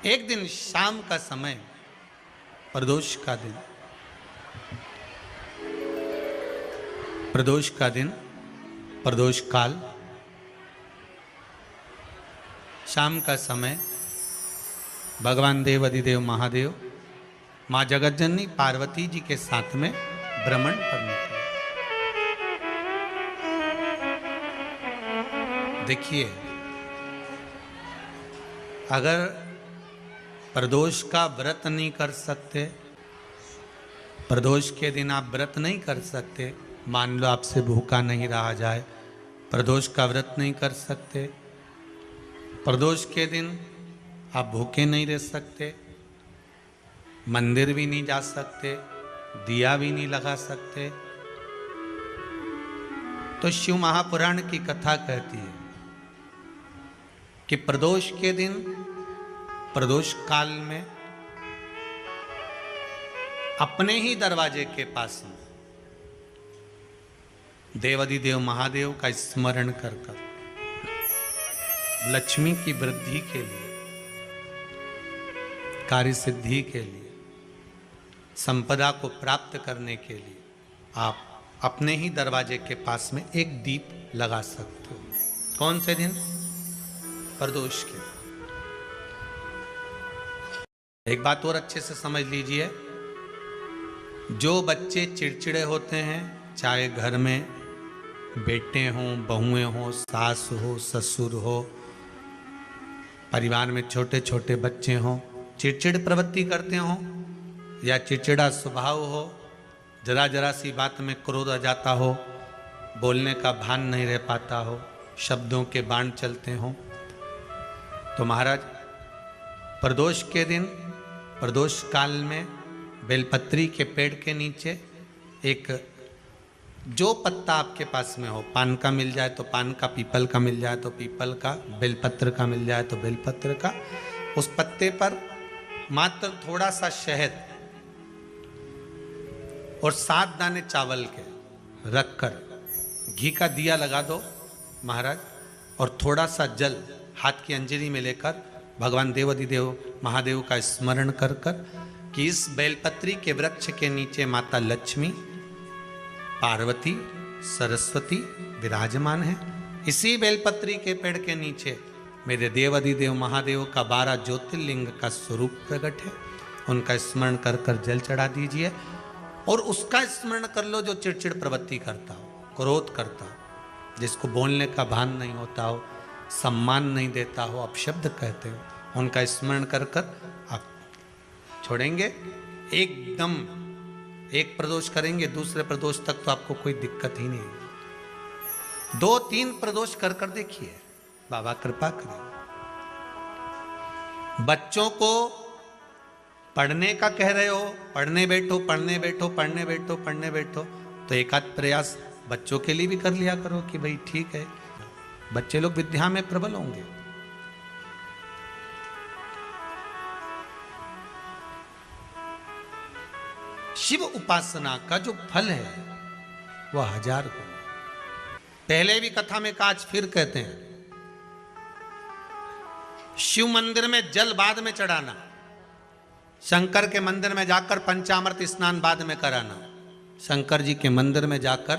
एक दिन शाम का समय, प्रदोष का दिन, प्रदोष का दिन, प्रदोष काल, शाम का समय, भगवान देव अधिदेव महादेव माँ जगतजननी पार्वती जी के साथ में भ्रमण पर निकले। देखिए, अगर प्रदोष का व्रत नहीं कर सकते, प्रदोष के दिन आप व्रत नहीं कर सकते, मान लो आपसे भूखा नहीं रहा जाए, प्रदोष का व्रत नहीं कर सकते, प्रदोष के दिन आप भूखे नहीं रह सकते, मंदिर भी नहीं जा सकते, दिया भी नहीं लगा सकते, तो शिव महापुराण की कथा कहती है कि प्रदोष के दिन, प्रदोष काल में अपने ही दरवाजे के पास में देवाधिदेव महादेव का स्मरण कर कर लक्ष्मी की वृद्धि के लिए, कार्य सिद्धि के लिए, संपदा को प्राप्त करने के लिए आप अपने ही दरवाजे के पास में एक दीप लगा सकते हो। कौन से दिन? प्रदोष के। एक बात और अच्छे से समझ लीजिए, जो बच्चे चिड़चिड़े होते हैं, चाहे घर में बेटे हों, बहुएं हों, सास हो, ससुर हो, परिवार में छोटे छोटे बच्चे हों, चिड़चिड़ प्रवृत्ति करते हों या चिड़चिड़ा स्वभाव हो, जरा जरा सी बात में क्रोध आ जाता हो, बोलने का भान नहीं रह पाता हो, शब्दों के बाण चलते हों, तो महाराज प्रदोष के दिन, प्रदोष काल में बेलपत्री के पेड़ के नीचे एक, जो पत्ता आपके पास में हो, पान का मिल जाए तो पान का, पीपल का मिल जाए तो पीपल का, बेलपत्र का मिल जाए तो बेलपत्र का, उस पत्ते पर मात्र थोड़ा सा शहद और 7 दाने चावल के रखकर घी का दिया लगा दो महाराज, और थोड़ा सा जल हाथ की अंजलि में लेकर भगवान देवाधिदेव महादेव का स्मरण कर कर कि इस बेलपत्री के वृक्ष के नीचे माता लक्ष्मी, पार्वती, सरस्वती विराजमान है। इसी बेलपत्री के पेड़ के नीचे मेरे देवाधिदेव महादेव का 12 ज्योतिर्लिंग का स्वरूप प्रकट है। उनका स्मरण कर कर जल चढ़ा दीजिए और उसका स्मरण कर लो जो चिड़चिड़ प्रवृत्ति करता हो, क्रोध करता हो, जिसको बोलने का भान नहीं होता हो, सम्मान नहीं देता हो, अपशब्द कहते हो, उनका स्मरण कर कर आप छोड़ेंगे। एकदम एक प्रदोष करेंगे, दूसरे प्रदोष तक तो आपको कोई दिक्कत ही नहीं। 2-3 प्रदोष कर कर देखिए, बाबा कृपा करें। बच्चों को पढ़ने का कह रहे हो, पढ़ने बैठो, पढ़ने बैठो, पढ़ने बैठो, पढ़ने बैठो, तो एक आध प्रयास बच्चों के लिए भी कर लिया करो कि भाई ठीक है, बच्चे लोग विद्या में प्रबल होंगे। शिव उपासना का जो फल है वह 1000 गुना। पहले भी कथा में कहा, आज फिर कहते हैं, शिव मंदिर में जल बाद में चढ़ाना, शंकर के मंदिर में जाकर पंचामृत स्नान बाद में कराना, शंकर जी के मंदिर में जाकर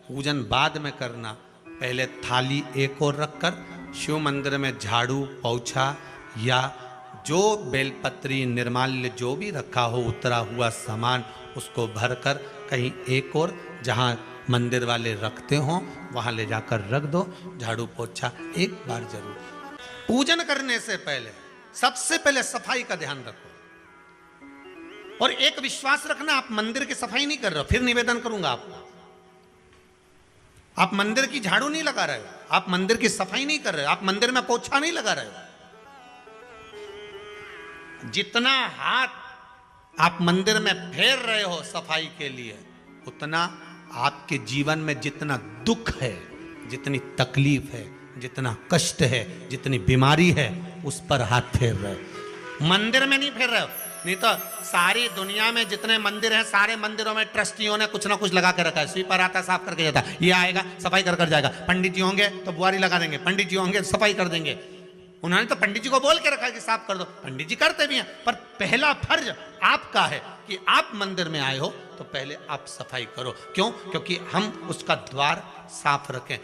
पूजन बाद में करना, पहले थाली एक और रखकर शिव मंदिर में झाड़ू, पोछा या जो बेलपत्री, निर्माल्य जो भी रखा हो, उतरा हुआ सामान, उसको भरकर कहीं एक और जहाँ मंदिर वाले रखते हों वहाँ ले जाकर रख दो। झाड़ू पोछा एक बार जरूर। पूजन करने से पहले सबसे पहले सफाई का ध्यान रखो, और एक विश्वास रखना, आप मंदिर की सफाई नहीं कर रहे हो, फिर निवेदन करूंगा आपको, आप मंदिर की झाड़ू नहीं लगा रहे हो, आप मंदिर की सफाई नहीं कर रहे हो, आप मंदिर में पोछा नहीं लगा रहे हो। जितना हाथ आप मंदिर में फेर रहे हो सफाई के लिए, उतना आपके जीवन में जितना दुख है, जितनी तकलीफ है, जितना कष्ट है, जितनी बीमारी है, उस पर हाथ फेर रहे हो, मंदिर में नहीं फेर रहे हो। नहीं तो सारी दुनिया में जितने मंदिर हैं, सारे मंदिरों में ट्रस्टियों ने कुछ ना कुछ लगा के रखा है। स्वीपर आता है, साफ करके जाता है, ये आएगा सफाई कर कर जाएगा, पंडित जी होंगे तो बुआरी लगा देंगे, पंडित जी होंगे सफाई कर देंगे, उन्होंने तो पंडित जी को बोल के रखा कि साफ कर दो, पंडित जी करते भी हैं, पर पहला फर्ज आपका है कि आप मंदिर में आए हो तो पहले आप सफाई करो। क्यों? क्योंकि हम उसका द्वार साफ रखें।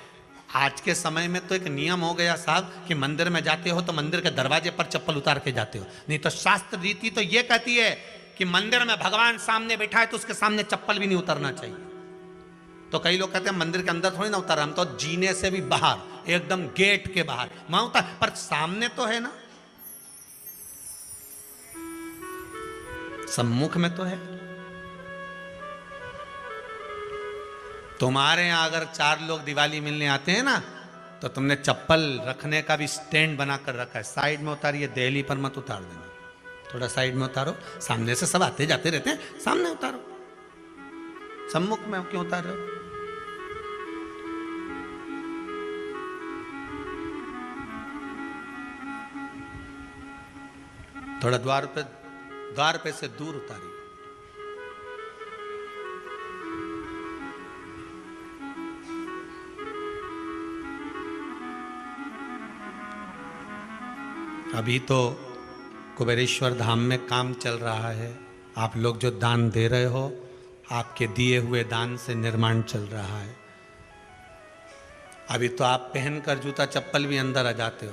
आज के समय में तो एक नियम हो गया साहब कि मंदिर में जाते हो तो मंदिर के दरवाजे पर चप्पल उतार के जाते हो, नहीं तो शास्त्र रीति तो ये कहती है कि मंदिर में भगवान सामने बैठा है तो उसके सामने चप्पल भी नहीं उतरना चाहिए। तो कई लोग कहते हैं मंदिर के अंदर थोड़ी ना उतार, हम तो जीने से भी बाहर, एकदम गेट के बाहर वहां उतार, पर सामने तो है ना, सम्मुख में तो है। तुम्हारे यहां अगर 4 लोग दिवाली मिलने आते हैं ना तो तुमने चप्पल रखने का भी स्टैंड बनाकर रखा है, साइड में उतारिए, दहली पर मत उतार देना, थोड़ा साइड में उतारो, सामने से सब आते जाते रहते हैं, सामने उतारो, सम्मुख में क्यों उतार रहे हो? थोड़ा द्वार पे से दूर उतारिए। अभी तो कुबेरेश्वर धाम में काम चल रहा है, आप लोग जो दान दे रहे हो, आपके दिए हुए दान से निर्माण चल रहा है। अभी तो आप पहनकर जूता चप्पल भी अंदर आ जाते हो,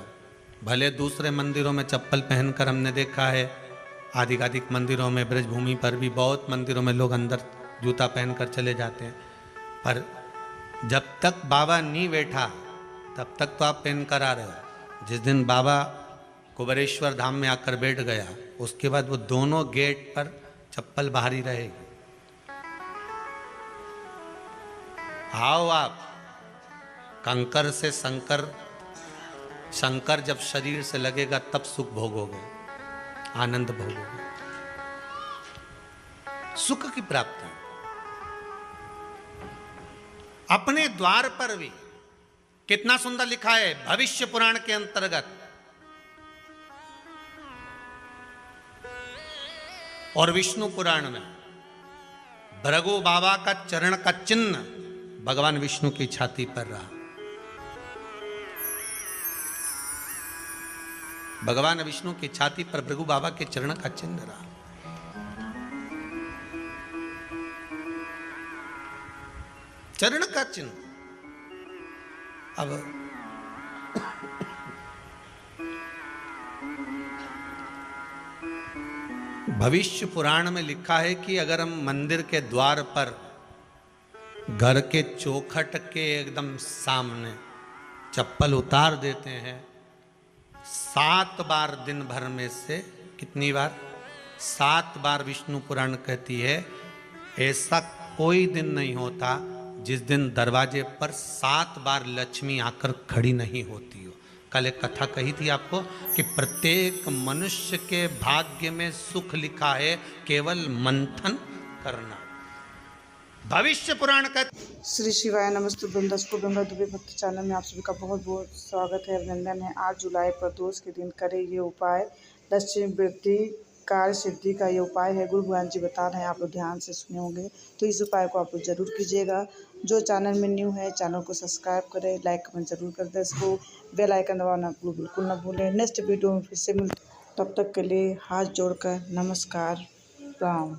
भले दूसरे मंदिरों में चप्पल पहनकर हमने देखा है, आधिकाधिक मंदिरों में, ब्रजभूमि पर भी बहुत मंदिरों में लोग अंदर जूता पहनकर चले जाते हैं, पर जब तक बाबा नहीं बैठा तब तक तो आप पहनकर आ रहे हो। जिस दिन बाबा कुबेरेश्वर धाम में आकर बैठ गया उसके बाद वो दोनों गेट पर चप्पल बाहर ही रहेगी। आओ आप, कंकर से शंकर जब शरीर से लगेगा तब सुख भोगोगे, आनंद भोगोगे, सुख की प्राप्ति। अपने द्वार पर भी कितना सुंदर लिखा है भविष्य पुराण के अंतर्गत, और विष्णु पुराण में भृगु बाबा का चरण का चिन्ह भगवान विष्णु की छाती पर रहा। भगवान विष्णु की छाती पर भृगु बाबा के चरण का चिन्ह रहा। चरण का चिन्ह। अब भविष्य पुराण में लिखा है कि अगर हम मंदिर के द्वार पर घर के चौखट के एकदम सामने चप्पल उतार देते हैं 7 बार दिन भर में से, कितनी बार? 7 बार विष्णु पुराण कहती है ऐसा कोई दिन नहीं होता जिस दिन दरवाजे पर 7 बार लक्ष्मी आकर खड़ी नहीं होती हो। कल एक कथा कही थी आपको कि प्रत्येक मनुष्य के भाग्य में सुख लिखा है, केवल मंथन करना। भविष्य पुराण का। श्री शिवाय नमस्ते दर्शकों, गंगा दुबे भक्ति चैनल में आप सभी का बहुत बहुत स्वागत है, अभिनंदन है। 8 जुलाई प्रदोष के दिन करें ये उपाय, लक्ष्मी वृद्धि कार्य सिद्धि का ये उपाय है। गुरु भगवान जी बता रहे हैं, आप लोग ध्यान से सुने होंगे, तो इस उपाय को आप लोग जरूर कीजिएगा। जो चैनल में न्यू है चैनल को सब्सक्राइब करें, लाइक कमेंट जरूर कर दें, इसको बेल आइकन दबाना बिल्कुल ना भूलें। नेक्स्ट वीडियो में फिर से मिलते, तब तक के लिए हाथ जोड़कर नमस्कार, प्रणाम।